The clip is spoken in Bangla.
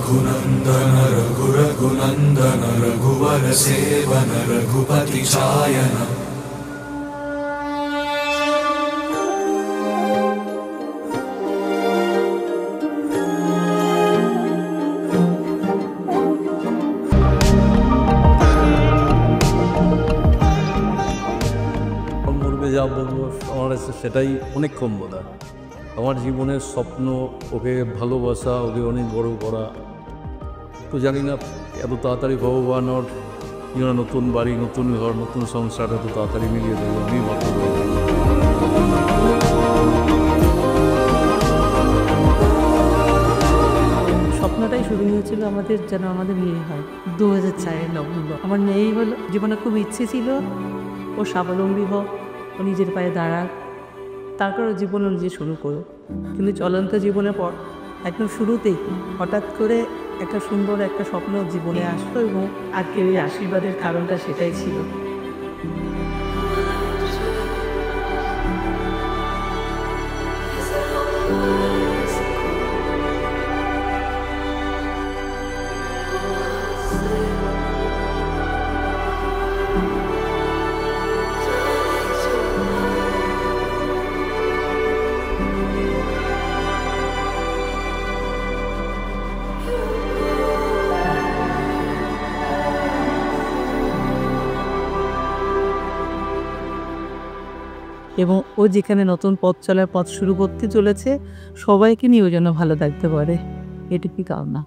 रघुनन्दन रघुरघुनन्दन रघुवर सेवन रघुपति चायन। যা বলবো আমার কাছে সেটাই অনেক কম বোধ হয়। আমার জীবনের স্বপ্ন ওকে ভালোবাসা, ওকে অনেক বড় করা। তো জানি না এত তাড়াতাড়ি ভগবান ওর নতুন বাড়ি, নতুন ঘর, নতুন সংসার এত তাড়াতাড়ি মিলিয়ে দেবে, আমি ভাবতে পারি। স্বপ্নটাই শুরু হয়েছিল আমাদের যেন আমাদের মেয়ে হয় 2004 নভেম্বর। আমার মেয়েই হলো। জীবনে খুব ইচ্ছে ছিল ও স্বাবলম্বী হোক, ও নিজের পায়ে দাঁড়াক, তারপর জীবন ও নিজে শুরু করো। কিন্তু চলন্ত জীবনের পর একদম শুরুতেই হঠাৎ করে একটা সুন্দর একটা স্বপ্ন জীবনে আসলো, এবং আজকের এই আশীর্বাদের কারণটা সেটাই ছিল। এবং ও যেখানে নতুন পথ চলার পথ শুরু করতে চলেছে, সবাইকে নিয়ে ও যেন ভালো থাকতে পারে, এটুকুই কামনা।